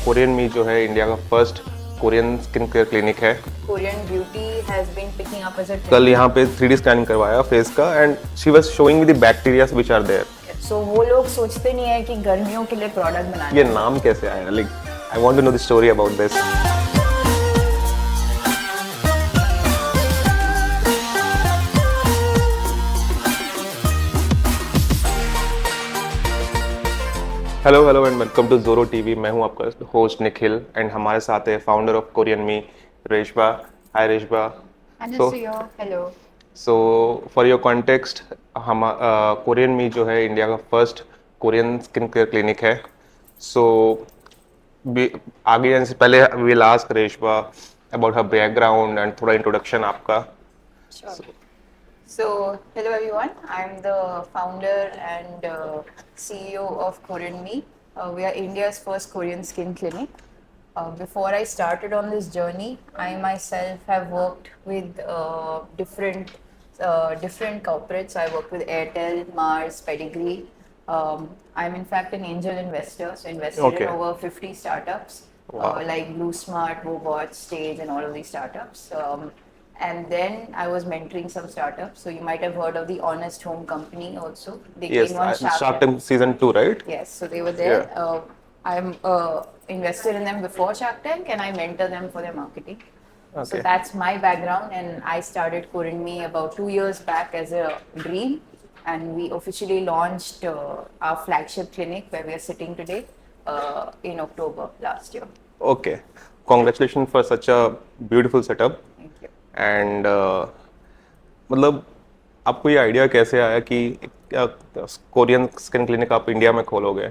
Korean me जो है India का first Korean skin care clinic है। Korean beauty has been picking up as a कल trend. यहाँ पे 3D स्कैनिंग करवाया फेस का and she was showing the bacterias which are there. So वो लोग सोचते नहीं है कि गर्मियों के लिए प्रोडक्ट बनाना ये नाम कैसे आया? Like I want to know the story about this. Hello hello and welcome to Zoro TV. मैं हूं आपका होस्ट निखिल एंड हमारे साथ है founder of Korean me Reshba. Hi Reshba. है। Hello. So for your context, हम कोरियन मी जो है इंडिया का first Korean skin care clinic है। सो आगे जाने से पहले will ask Reshba about her background and थोड़ा इंट्रोडक्शन आपका। Sure. So, hello everyone. I'm the founder and CEO of Korean Me. We are India's first Korean skin clinic. Before I started on this journey, I myself have worked with different corporates. I worked with Airtel, Mars, Pedigree. I'm in fact an angel investor, so invested Okay. in over 50 startups Wow. like Blue Smart, Robot, Stage, and all of these startups. And then I was mentoring some startups. So you might have heard of the Honest Home Company also. They Yes, came on Shark Tank season 2, right? Yes, so they were there. Yeah. I'm invested in them before Shark Tank, and I mentor them for their marketing. So Okay. that's my background, and I started Korean Me about 2 years back as a dream, and we officially launched our flagship clinic where we are sitting today in October last year. Okay. Congratulations for such a beautiful setup. Thank you. And मतलब आपको ये idea कैसे आया कि Korean skin clinic आप India में खोलोगे?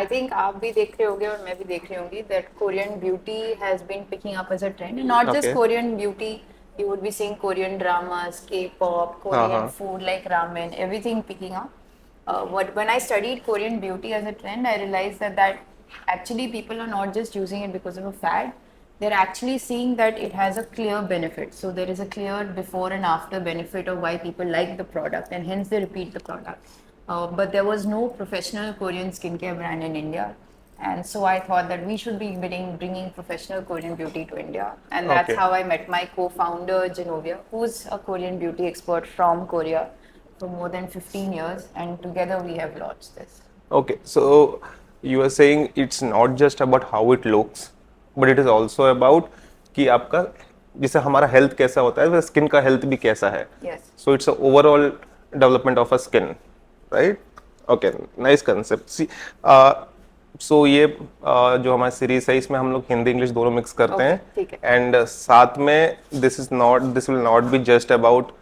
I think आप भी देख रहे होंगे और मैं भी देख रही होंगी that Korean beauty has been picking up as a trend. And not just Okay. Korean beauty, you would be seeing Korean dramas, K-pop, Korean food like ramen, everything picking up. When I studied Korean beauty as a trend, I realized that actually people are not just using it because of a fad. They're actually seeing that it has a clear benefit. So there is a clear before and after benefit of why people like the product, and hence they repeat the product. But there was no professional Korean skincare brand in India. And so I thought that we should be bringing professional Korean beauty to India. And that's Okay. how I met my co-founder, Genovia, who's a Korean beauty expert from Korea for more than 15 years. And together we have launched this. Okay, so you are saying it's not just about how it looks but it is also about कि आपका जैसे हमारा health कैसा होता है वैसे skin का health भी कैसा है। Yes. So it's overall development of a skin, right? Okay, nice concept. So ये जो हमारी सीरीज है इसमें हम लोग हिंदी इंग्लिश दोनों मिक्स करते Okay, हैं ठीक है। एंड साथ में this will not be just about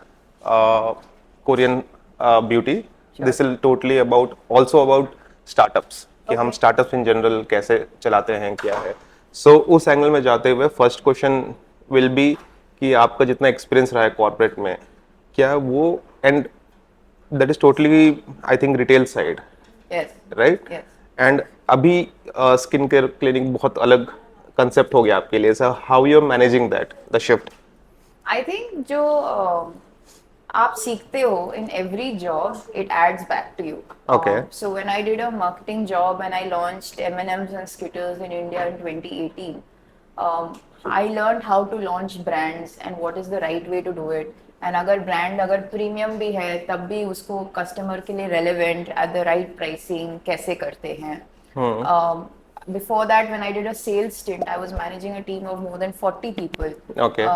Korean beauty, this will totally about also about startups कि हम Okay. स्टार्टअप्स इन जनरल कैसे चलाते हैं, क्या है। सो उस एंगल में जाते हुए फर्स्ट क्वेश्चन विल बी कि आपका जितना एक्सपीरियंस रहा है कॉर्पोरेट में, क्या वो and that is totally I think retail side, Yes. Right? Yes. And अभी स्किन केयर क्लिनिक बहुत अलग कंसेप्ट हो गया आपके लिए, sir how you are managing that the shift? I think जो आप सीखते हो in every job, it adds back to you. Okay. So when I did a marketing job and I launched M&M's and Skittles in India in 2018, I learned how to launch brands and what is the right way to do it. And अगर brand अगर premium भी है तब भी उसको customer के लिए relevant at the right pricing कैसे करते हैं. Before that, when I did a sales stint, I was managing a team of more than 40 people. Okay.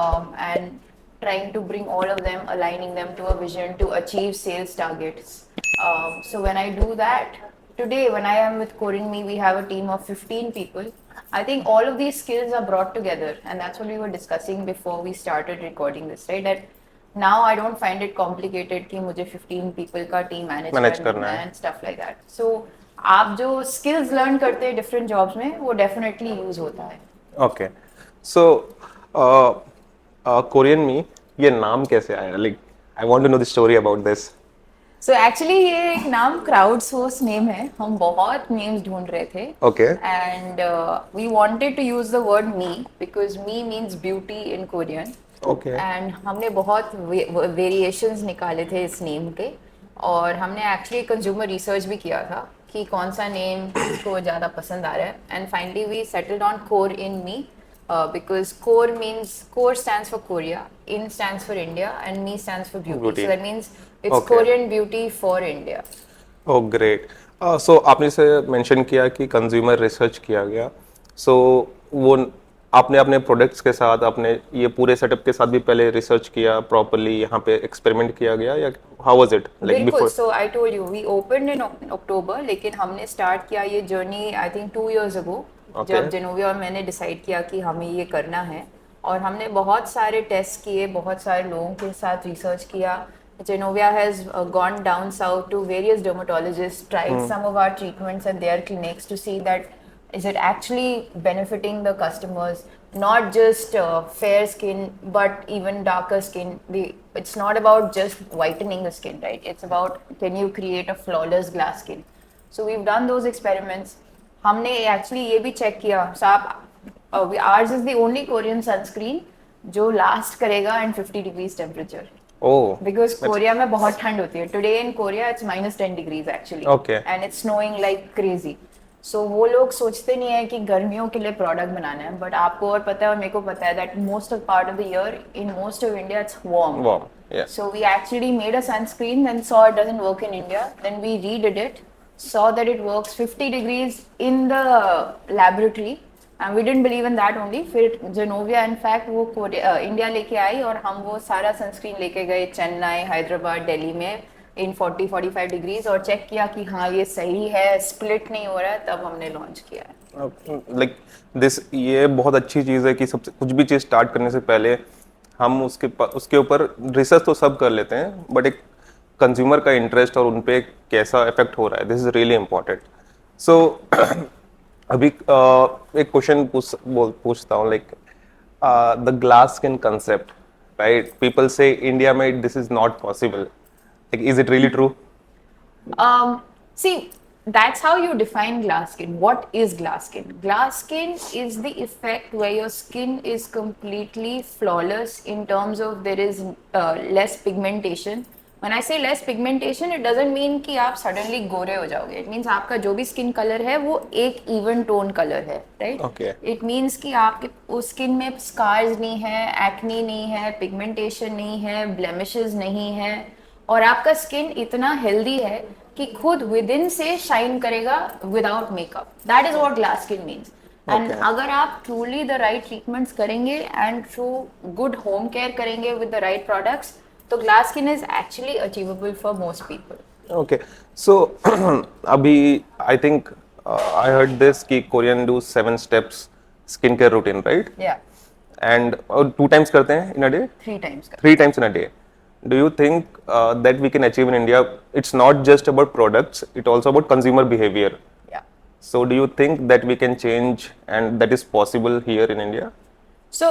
And trying to bring all of them, aligning them to a vision to achieve sales targets. So when I do that, today when I am with Korean Me, we have a team of 15 people. I think all of these skills are brought together, and that's what we were discussing before we started recording this, right? That now I don't find it complicated कि मुझे 15 people का team manage करना है and stuff like that. So आप जो skills learn करते हैं different jobs में वो definitely use होता है. ओके, सो कोरियन मी ये नाम कैसे आया? Like I want to know the story about this. So actually ये एक नाम crowdsource name है. हम बहुत names ढूंढ रहे थे. Okay. And we wanted to use the word me because me means beauty in Korean. Okay. And हमने बहुत variations निकाले थे इस name के. और हमने एक्चुअली कंज्यूमर रिसर्च भी किया था कि कौन सा नेम को ज़्यादा पसंद आ रहा है. And finally we settled on core in me, because core stands for Korea, in stands for India, and me stands for beauty. Beauty. So that means it's Okay. Korean beauty for India. Oh great. So आपने से mention किया कि consumer research किया गया. सो वो आपने अपने products के साथ अपने ये पूरे सेटअप के साथ भी पहले रिसर्च किया प्रॉपर्ली, यहाँ पे एक्सपेरिमेंट किया गया, या हाउ वाज इट लाइक बिल्कुल. Before? So I told you we opened in October, लेकिन हमने स्टार्ट किया ये journey I think 2 years ago. Okay. जब जेनोविया और मैंने डिसाइड किया कि हमें ये करना है, और हमने बहुत सारे टेस्ट किए, बहुत सारे लोगों के साथ रिसर्च किया. Genovia has gone down south to various dermatologists, tried some of our treatments at their clinics to see that is it actually benefiting the customers, not just fair skin but even darker skin. It's not about just whitening the skin, right? It's about can you create a flawless glass skin. So we've done those experiments. हमने actually ये भी check किया साहब, ours is the only Korean sunscreen जो last करेगा in 50 degrees temperature. Oh Because Korea में बहुत ठंड होती है. Today in Korea it's -10 degrees actually. Okay. And it's snowing like crazy. So वो लोग सोचते नहीं है कि गर्मियों के लिए प्रोडक्ट बनाना है, बट आपको और पता है और मेरे को पता है that most of part of the year in most of India it's warm. वाह. या So we actually made a sunscreen and saw it doesn't work in India. Then we redid it, saw that it works 50 degrees in the laboratory. And we didn't believe in that only. फिर Genovia in fact वो India लेके आई, और हम वो सारा sunscreen लेके गए चेन्नई, हैदराबाद, दिल्ली में in 40-45 डिग्रीज, और चेक किया कि हाँ ये सही है, स्प्लिट नहीं हो रहा है, तब हमने लॉन्च किया है. लाइक दिस, ये बहुत अच्छी चीज़ है कि सबसे कुछ भी चीज़ स्टार्ट करने से पहले हम उसके ऊपर रिसर्च तो सब कर लेते हैं, बट एक कंज्यूमर का इंटरेस्ट और उन पे कैसा इफेक्ट हो रहा है, दिस इज रियली इम्पोर्टेंट. सो अभी एक क्वेश्चन पूछता हूँ, like the glass skin concept, right? People से इंडिया में this is not possible, like is it really true? See, that's how you define glass skin. What is glass skin? Glass skin is the effect where your skin is completely flawless in terms of there is less pigmentation. When I say less pigmentation, it doesn't mean कि आप suddenly गोरे हो जाओगे. It means आपका जो भी skin color है वो एक even tone color है, right? Okay. It means कि आपके उस skin में scars नहीं है, acne नहीं है, pigmentation नहीं है, blemishes नहीं है, और आपका skin इतना healthy है कि खुद within से shine करेगा without makeup. That is what glass skin means. And Okay. अगर आप truly the right treatments करेंगे and through good home care करेंगे with the right products, तो glass skin is actually achievable for most people. Okay, so अभी I think I heard this कि Korean do 7 steps skincare routine, right? Yeah, And 2 times करते हैं in a day? 3 times का. 3 times in a day. Do you think that we can achieve in India? It's not just about products, it's also about consumer behavior. Yeah. So do you think that we can change and that is possible here in India? So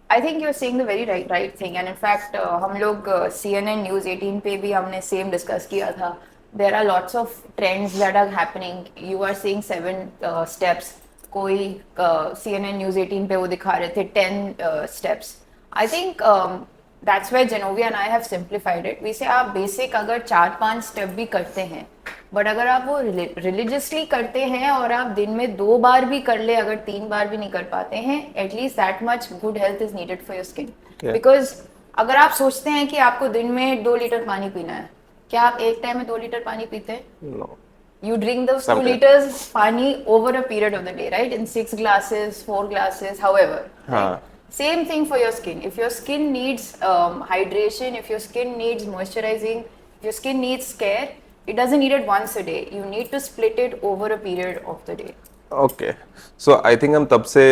I think you're saying the very right thing, and in fact हम लोग CNN News 18 पे भी हमने same discuss किया था. There are lots of trends that are happening. You are saying 7 steps. कोई CNN News 18 पे वो दिखा रहे थे 10 steps. I think that's where Genovia and I have simplified it. We say आप basic अगर 4-5 step भी करते हैं, बट अगर आप वो रिलीजियसली करते हैं और आप दिन में 2 बार भी कर ले, अगर 3 बार भी नहीं कर पाते हैं, at least that much good health is needed for your skin. Because अगर आप सोचते हैं कि आपको दिन में 2 लीटर पानी पीना है, क्या आप एक टाइम में 2 लीटर पानी पीते हैं? No. You drink those 2 liters पानी over a period of the day, right? In 6 glasses, 4 glasses, however. Right? Same thing for your skin. If your skin needs hydration, if your skin needs moisturizing, if your skin needs care, it doesn't need it once a day. You need to split it over a period of the day. Okay. So I think हम तब से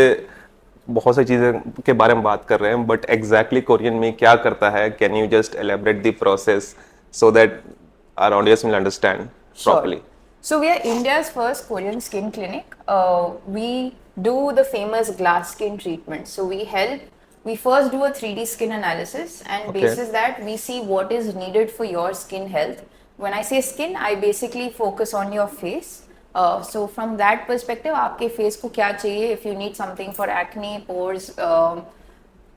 बहुत सारी चीज़ें के बारे में बात कर रहे हैं, but exactly कोरियन में क्या करता है? Can you just elaborate the process so that our audience will understand properly? So we are India's first Korean skin clinic. We do the famous glass skin treatment. So we first do a 3D skin analysis, and basis that we see what is needed for your skin health. When I say skin, I basically focus on your face. So from that perspective, आपके face को क्या चाहिए? If you need something for acne, pores,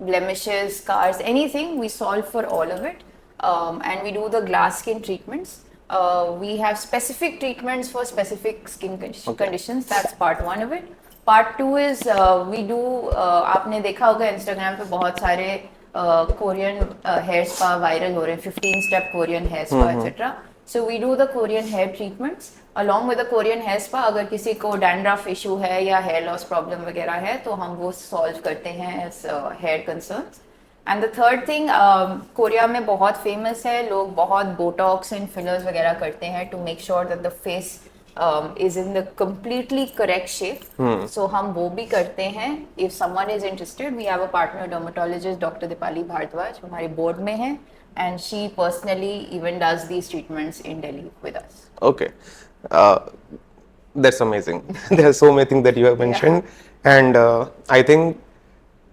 blemishes, scars, anything, we solve for all of it. And we do the glass skin treatments. We have specific treatments for specific skin conditions. That's part one of it. Part two is we do. आपने देखा होगा Instagram पे बहुत सारे Korean hair spa viral हो रहे हैं, 15 step Korean hair spa etc. So we do the Korean hair treatments along with the Korean hair spa. अगर किसी को dandruff issue है या hair loss problem वगैरह है तो हम वो solve करते हैं as hair concerns. And the third thing, Korea में बहुत फेमस है, लोग बहुत बोटॉक्स एंड फिलर्स वगैरह करते हैं to make sure that the face is in the completely correct shape. So हम वो भी करते हैं. If someone is interested, we have a partner dermatologist doctor Deepali Bhardwaj, हमारे बोर्ड में है, and she personally even does these treatments in Delhi with us. Okay. That's amazing. There are so many things that you have mentioned. And I think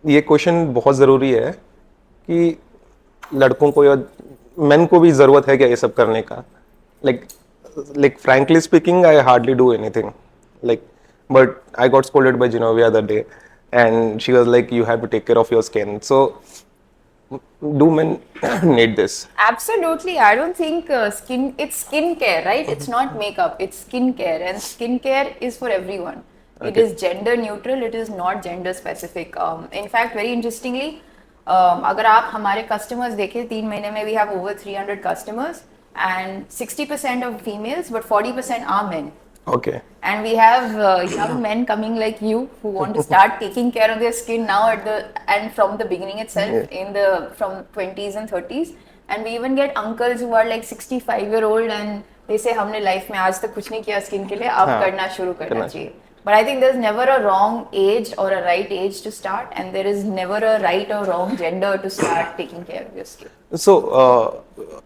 ये question बहुत ज़रूरी है कि लड़कों को या मेन को भी ज़रूरत है क्या ये सब करने का. Like frankly speaking, I hardly do anything. But I got scolded by Genovia the other day, and she was like, "You have to take care of your skin." So, do men need this? Absolutely. I don't think it's skincare, right? It's not makeup, it's skincare, and skincare is for everyone. It Okay. is gender neutral, it is not gender specific. In fact, very interestingly, अगर आप हमारे customers देखें, 3 महीने में we have over 300 customers and 60% of females but 40% are men. Okay. And we have young men coming like you who want to start taking care of their skin now and from the beginning itself, from 20s and 30s. And we even get uncles who are like 65-year-old and they say हमने life में आज तक कुछ नहीं किया skin के लिए, अब करना शुरू करना चाहिए. But I think there's never a wrong age or a right age to start, and there is never a right or wrong gender to start taking care of your skin. So,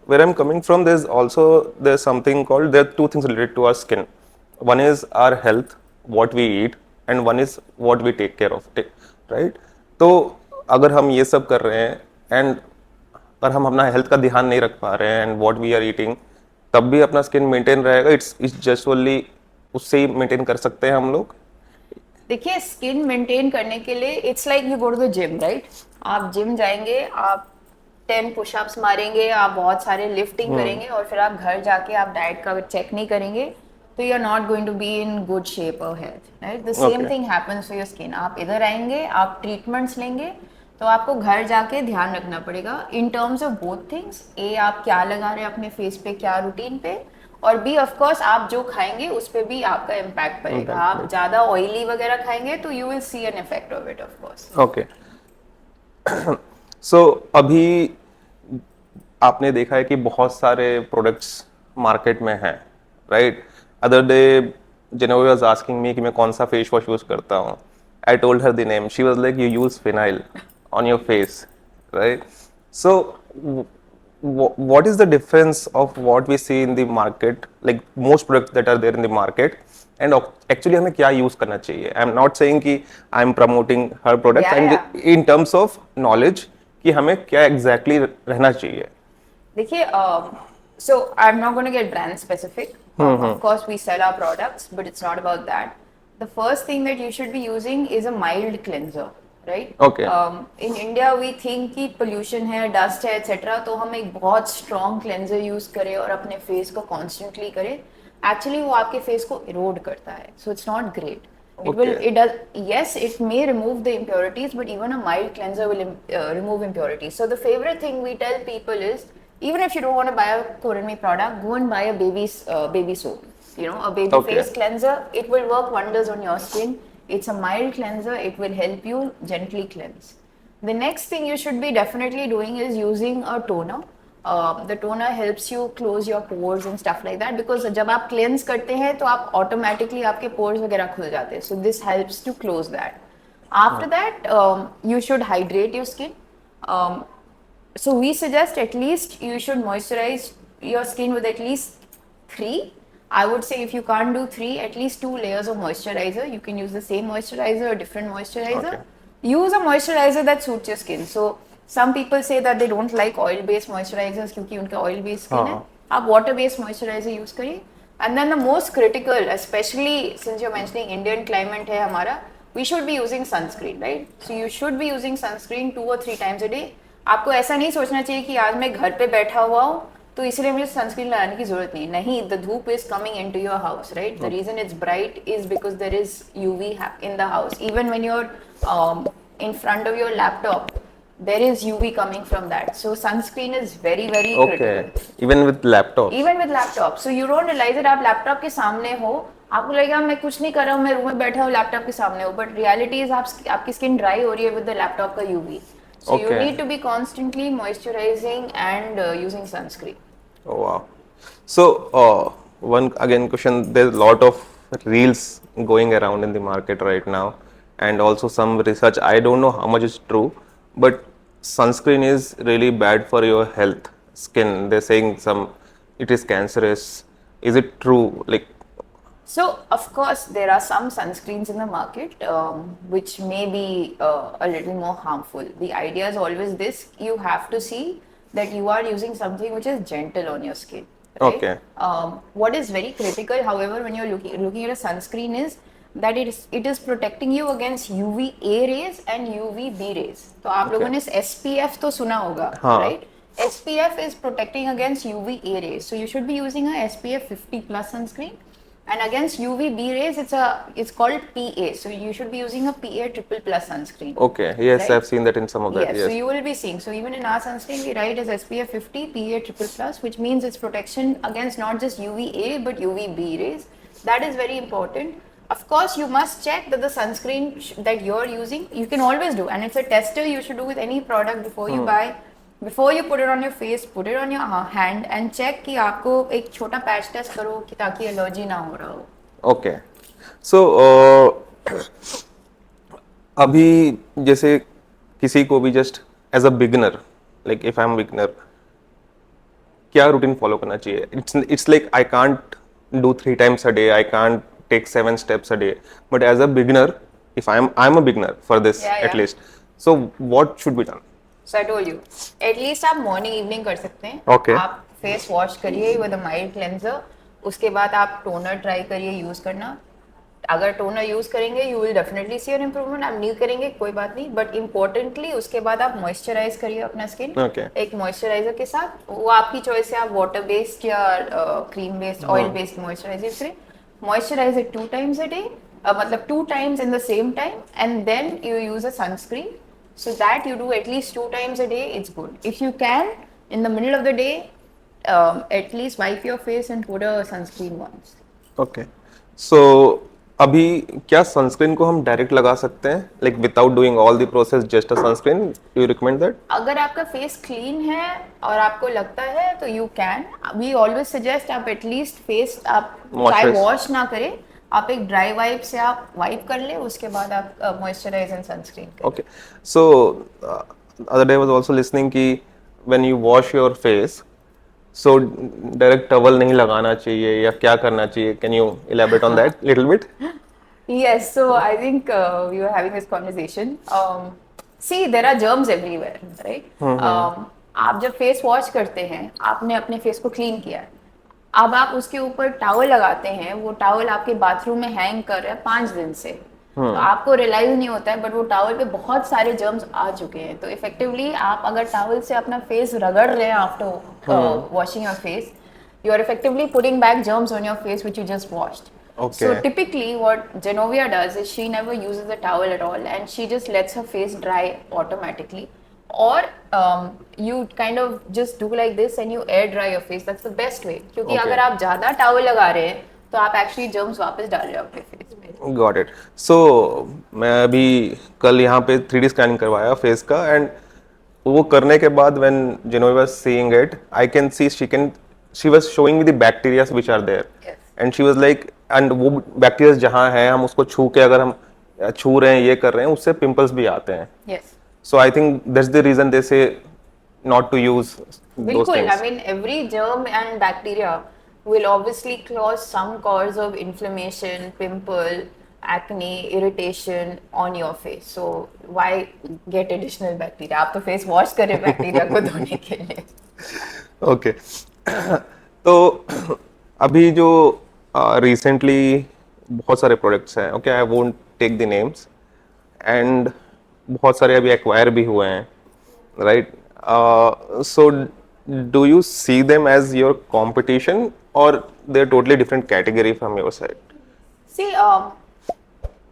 where I'm coming from, there's something called, there are two things related to our skin. One is our health, what we eat, and one is what we take care of, right? तो अगर हम ये सब कर रहे हैं and अगर हम अपना हेल्थ का ध्यान नहीं रख पा रहे हैं and what we are eating, तब भी अपना स्किन मेंटेन रहेगा. It's just only उससे ही मेंटेन कर सकते हैं हम लोग. देखिए, स्किन मेंटेन करने के लिए it's like you go to the gym, right? आप जिम जाएंगे, आप 10 पुशअप्स मारेंगे, आप बहुत सारे लिफ्टिंग करेंगे और फिर आप घर जाके आप डाइट का चेक नहीं करेंगे तो you are not going to be in good shape और health, right? The same thing happens for your skin. आप इधर आएंगे, आप ट्रीटमेंट्स लेंगे तो आपको घर जाके ध्यान रखना पड़ेगा in terms of both things. ए, आप क्या लगा रहे हैं अपने फेस पे, क्या रूटीन पे, और बी ऑफ कोर्स आप जो खाएंगे उस पे भी आपका इम्पैक्ट पड़ेगा. आप ज़्यादा ऑयली वगैरह खाएंगे तो you will see an effect of it, of course. Okay. So अभी आपने देखा है कि बहुत सारे प्रोडक्ट्स मार्केट में हैं, right? Other day Genovia was asking me कि मैं कौन सा फेस वॉश यूज करता हूँ. I told her the name. She was like, you use phenyl on your face, right? So what is the difference of what we see in the market, like most products that are there in the market, and actually हमें क्या use करना चाहिए? I'm not saying कि I'm promoting her product, and in terms of knowledge कि हमें क्या exactly रहना चाहिए. देखिए, so I'm not going to get brand specific. Of course we sell our products, but it's not about that. The first thing that you should be using is a mild cleanser, right? Okay. In India we think कि pollution है, dust है, etc. तो हम एक बहुत strong cleanser use करें और अपने face को constantly करें. Actually वो आपके face को erode करता है, so it's not great. Yes, it may remove the impurities, but even a mild cleanser will remove impurities. So the favorite thing we tell people is, even if you don't want to buy a Korenmi product, go and buy a baby soap. You know, a baby face cleanser. It will work wonders on your skin. It's a mild cleanser. It will help you gently cleanse. The next thing you should be definitely doing is using a toner. The toner helps you close your pores and stuff like that, because जब आप cleanse करते हैं तो आप automatically आपके pores वगैरह खुल जाते हैं. So this helps to close that. After that, you should hydrate your skin. So we suggest at least you should moisturize your skin with at least 3. I would say if you can't do 3, at least 2 layers of moisturizer. You can use the same moisturizer or different moisturizer. Okay. Use a moisturizer that suits your skin. So some people say that they don't like oil-based moisturizers क्योंकि उनका oil-based skin है. आप water-based moisturizer use करिए. And then the most critical, especially since you're mentioning Indian climate है हमारा, we should be using sunscreen, right? So you should be using sunscreen 2 or 3 times a day. आपको ऐसा नहीं सोचना चाहिए कि आज मैं घर पे बैठा हुआ हूँ तो इसलिए मुझे सनस्क्रीन लगाने की जरूरत नहीं, the dhoop is coming into your house, right? The reason it's bright is because there is UV in the house. Even when you are in front of your laptop, there is UV coming from that. So sunscreen is very very Okay, critical. even with laptops. Even with laptop. So you don't realize that आप laptop के सामने हो, आपको लगेगा मैं कुछ नहीं कर रहा हूँ, मैं रूम में बैठा हूँ लैपटॉप के सामने हो, बट रियलिटी इज आपकी स्किन ड्राई हो रही है विद द लैपटॉप का UV. So you Okay. need to be constantly moisturizing and using sunscreen. Oh wow. So one again question, there's a lot of reels going around in the market right now, and also some research, I don't know how much is true, but sunscreen is really bad for your health, skin. They're saying some it is cancerous. Is it true? Like, So, of course, there are some sunscreens in the market which may be a little more harmful. The idea is always this: you have to see that you are using something which is gentle on your skin. Right? Okay. What is very critical, however, when you're looking at a sunscreen is that it is protecting you against UVA rays and UVB rays. तो आप लोगों ने SPF तो सुना होगा, right? SPF is protecting against UVA rays, so you should be using a SPF 50 plus sunscreen. And against UVB rays, it's called PA. So you should be using a PA triple plus sunscreen. okay, yes, Right? I've seen that in some of that. Yes, Yes. so you will be seeing. So even in our sunscreen, we write as SPF 50 PA triple plus, which means it's protection against not just UVA but UVB rays. That is very important. Of course, you must check that the sunscreen that you're using, you can always do, and it's a tester you should do with any product before you buy. Before you put it on your face, put it on your hand and check कि आपको एक छोटा patch test करो कि ताकि allergy ना हो रहा हो. Okay. So अभी जैसे किसी को भी just as a beginner, like if I am beginner, क्या रूटीन फॉलो करना चाहिए? It's like I can't do 3 times a day, I can't take 7 steps a day, but as a beginner, if I'm a beginner for this, Yeah, at yeah. least, so what should be done? So I told you, at least आप morning evening कर सकते हैं. Okay. आप face wash करिए with a mild cleanser. उसके बाद आप toner try करिए यूज करना. अगर टोनर यूज करेंगे you will definitely see an improvement. आप नहीं करेंगे कोई बात नहीं, बट इम्पोर्टेंटली उसके बाद आप मॉइस्चराइज करिए अपना स्किन. Okay. एक मॉइस्चराइजर के साथ, वो आपकी चॉइस है, आप वाटर बेस्ड या cream based oil based moisturiser करें. Moisturise it 2 times a day, मतलब 2 times in the same time, and then you use a sunscreen. So that you do at least 2 times a day, it's good. If you can, in the middle of the day, at least wipe your face and put a sunscreen once. Okay. So अभी क्या sunscreen को हम direct लगा सकते हैं, like without doing all the process, just a sunscreen? Do you recommend that? अगर आपका face clean है और आपको लगता है तो you can. We always suggest आप एटलीस्ट फेस आप चाहे वॉश ना करें, आप एक ड्राई वाइप से आप वाइप कर ले, उसके बाद आप moisturise and sunscreen. Okay. So other day I was also listening कि when you wash your face, so direct towel नहीं लगाना चाहिए या क्या करना चाहिए? Can you elaborate on that little bit? Yes, so I think we were having this conversation. See, there are germs everywhere, right? आप जब फेस वॉश करते हैं, आपने अपने फेस को क्लीन किया है. अब आप उसके ऊपर टॉवल लगाते हैं, वो टॉवल आपके बाथरूम में हैंग कर रहा है 5 दिन से, तो आपको रियलाइज नहीं होता है, बट वो टॉवल पे बहुत सारे जर्म्स आ चुके हैं. तो इफेक्टिवली आप अगर टॉवल से अपना फेस रगड़ रहे हैं after washing your face, you are effectively putting back germs on your face which you just washed. Okay. So typically what Genovia does is she never uses the towel at all and she just lets her face dry automatically. Or you kind of just do like this and you air dry your face. That's the best way. क्योंकि Okay. अगर आप ज़्यादा towel लगा रहे हैं तो आप actually germs वापस डाल रहे हो अपने face में. Got it. So मैं अभी कल यहाँ पे 3D स्कैनिंग करवाया फेस का, एंड वो करने के बाद when Genovia was seeing it, I can see she was showing me the bacteria which are there. Yes. And she was like, and वो बैक्टीरिया जहाँ है, हम उसको छू के अगर हम छू रहे हैं, ये कर रहे हैं, उससे पिंपल्स भी आते हैं. Yes. So I think that's the reason they say not to use those बिल्कुल. things. I mean every germ and bacteria will obviously cause some cause of inflammation, pimple, acne, irritation on your face. So why get additional bacteria? आप तो face wash करें bacteria को धोने के लिए. Okay. तो अभी जो रिसेंटली बहुत सारे प्रोडक्ट्स हैं, okay, I won't take the names, and बहुत सारे अभी एक्वायर भी हुए हैं, right? So do you see them as your competition or they're totally different category from your side? See,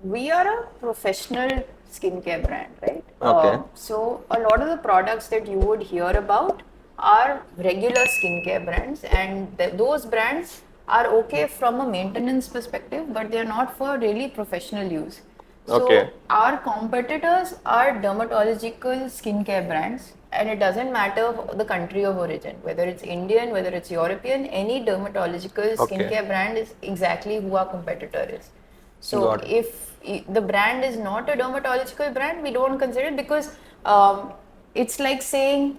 we are a professional skincare brand, right? Okay. So a lot of the products that you would hear about are regular skincare brands, and those brands are okay from a maintenance perspective, but they are not for really professional use. So Okay. our competitors are dermatological skincare brands, and it doesn't matter the country of origin, whether it's Indian, whether it's European, any dermatological Okay. skincare brand is exactly who our competitor is. So Got it. if the brand is not a dermatological brand, we don't consider it, because it's like saying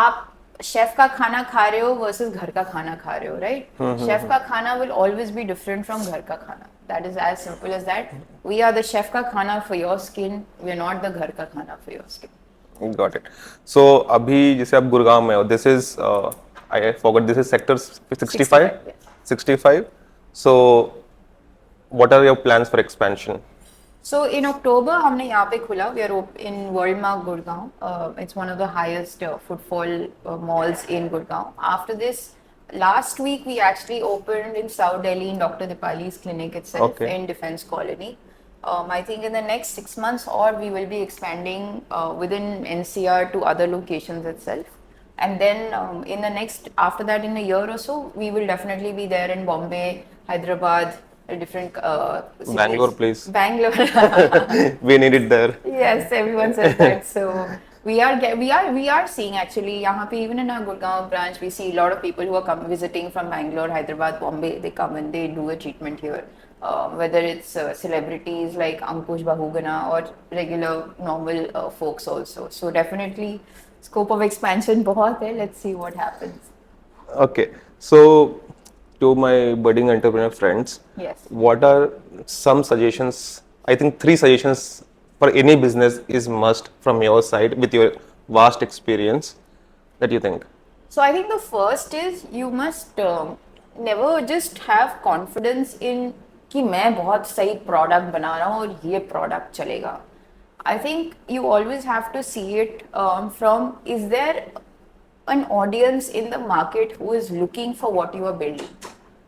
आप chef का खाना खा रहे हो versus घर का खाना खा रहे हो, राइट? शेफ का खाना will always be different from घर का खाना. That is as simple as that. We are the chef का खाना for your skin, we are not the घर का खाना for your skin. Got it. So अभी जैसे आप गुड़गांव में हो, this is I forgot, this is sector 65? 65, yes. 65. So what are your plans for expansion? So in October हमने यहाँ पे खुला. We are in World Mark Gurgaon. It's one of the highest footfall malls in Gurgaon. After this, last week we actually opened in South Delhi in Dr. Dipali's clinic itself, Okay. in Defense Colony. I think in the next 6 months or we will be expanding within NCR to other locations itself. And then in the next, after that, in a year or so, we will definitely be there in Bombay, Hyderabad, different cities. Bangalore, please. Bangalore. We need it there. Yes, everyone says that. So we are seeing actually यहाँ पे, even in our Gurgaon branch, we see a lot of people who are visiting from Bangalore, Hyderabad, Bombay. They come and they do a treatment here. Whether it's celebrities like Ankush Bahugana or regular normal folks also. So definitely scope of expansion बहुत है. Let's see what happens. Okay. So to my budding entrepreneur friends, Yes. what are some suggestions? I think 3 suggestions for any business is must from your side with your vast experience that you think. So I think the first is you must never just have confidence in कि मैं बहुत सही product बना रहा हूँ और ये product चलेगा. I think you always have to see it from, is there an audience in the market who is looking for what you are building?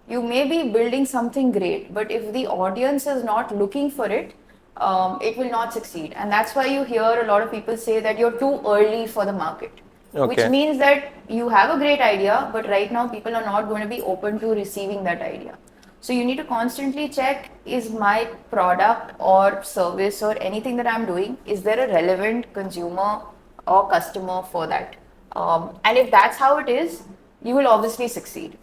You may be building something great, but if the audience is not looking for it, it will not succeed. And that's why you hear a lot of people say that you're too early for the market. Okay. Which means that you have a great idea, but right now people are not going to be open to receiving that idea. So you need to constantly check, is my product or service or anything that I'm doing, is there a relevant consumer or customer for that? And if that's how it is, you will obviously succeed.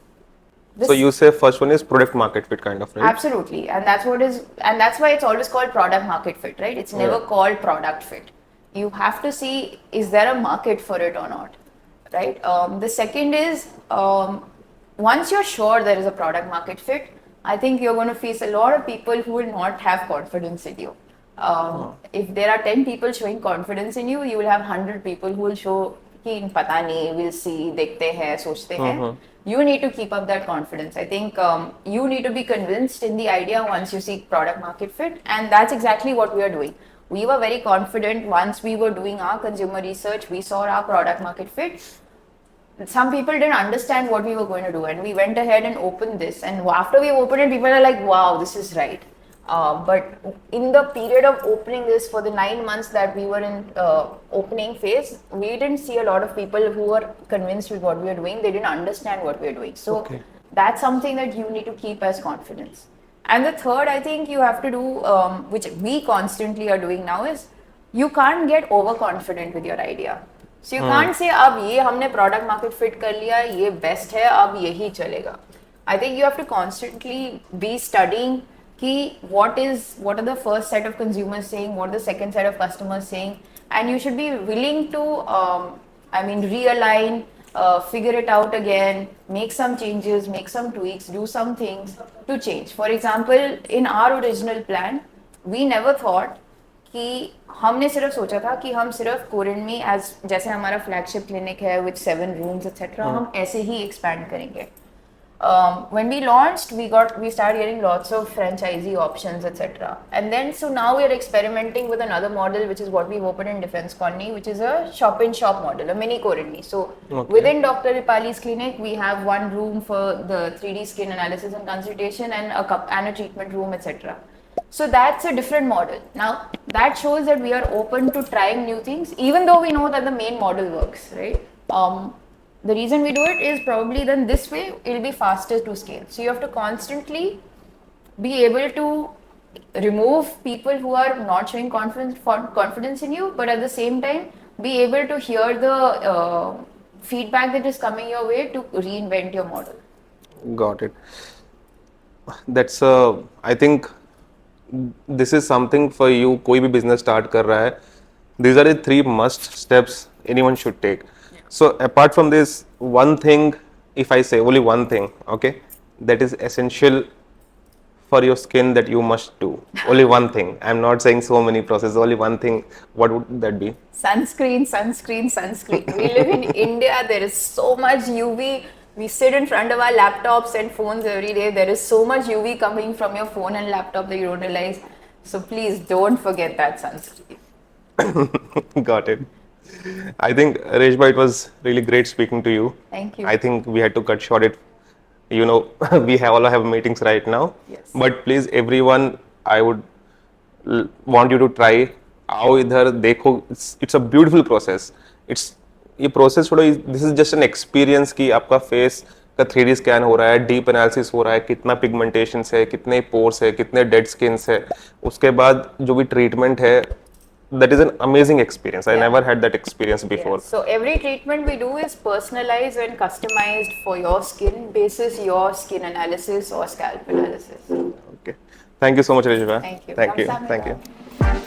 So you say first one is product market fit kind of, right? Absolutely, and that's why it's always called product market fit, right? It's never called product fit. You have to see, is there a market for it or not, right? The second is, once you're sure there is a product market fit, I think you're going to face a lot of people who will not have confidence in you. If there are 10 people showing confidence in you, you will have 100 people who will show कि पता नहीं, we'll see, देखते हैं, सोचते हैं. You need to keep up that confidence. I think you need to be convinced in the idea once you see product market fit, and that's exactly what we are doing. We were very confident once we were doing our consumer research. We saw our product market fit. Some people didn't understand what we were going to do, and we went ahead and opened this. And after we opened it, people are like, "Wow, this is right." But in the period of opening this, for the 9 months that we were in opening phase, we didn't see a lot of people who were convinced with what we were doing. They didn't understand what we were doing. So that's something that you need to keep as confidence. And the third, I think you have to do, which we constantly are doing now, is you can't get overconfident with your idea. So you can't say, अब ये हमने product market fit कर लिया, ये best है, अब यही चलेगा. I think you have to constantly be studying what are the first set of consumers saying, what are the second set of customers saying, and you should be willing to realign, figure it out again, make some changes, make some tweaks, do some things to change. For example, in our original plan, we never thought कि हमने सिर्फ सोचा था कि हम सिर्फ Korean में जैसे हमारा फ्लैगशिप क्लिनिक है with 7 rooms etc. हम ऐसे ही expand करेंगे. when we launched, we started getting lots of franchisee options, etc. And then so now we are experimenting with another model, which is what we've opened in Defense Colony, which is a shop-in-shop model, a mini Corinne. So within Dr. Ripali's clinic, we have one room for the 3D skin analysis and consultation, and a treatment room, etc. So that's a different model. Now that shows that we are open to trying new things, even though we know that the main model works, right? The reason we do it is probably then this way it'll be faster to scale. So you have to constantly be able to remove people who are not showing confidence in you, but at the same time be able to hear the feedback that is coming your way to reinvent your model. Got it. That's I think this is something for you. कोई भी business start कर रहा है, these are the 3 must steps anyone should take. So apart from this, one thing, if I say only one thing, okay, that is essential for your skin that you must do. Only one thing. I'm not saying so many processes. Only one thing. What would that be? Sunscreen, sunscreen, sunscreen. We live in India. There is so much UV. We sit in front of our laptops and phones every day. There is so much UV coming from your phone and laptop that you don't realize. So please don't forget that sunscreen. Got it. I think, Reshba, it was really great speaking to you. Thank you. I think we had to cut short it. You know, we all have meetings right now. Yes. But please, everyone, I would want you to try. आओ इधर देखो. It's a beautiful process. ये process छोड़ो. This is just an experience कि आपका face का 3D scan हो रहा है, डीप एनालिसिस हो रहा है, कितना पिगमेंटेशन है, कितने पोर्स है, कितने डेड स्किन्स है, उसके बाद जो भी ट्रीटमेंट है, that is an amazing experience. I never had that experience before. So every treatment we do is personalized and customized for your skin basis, your skin analysis or scalp analysis. Okay. Thank you so much, Reshba. Thank you. Thank you. Kamsahamnida. Thank you.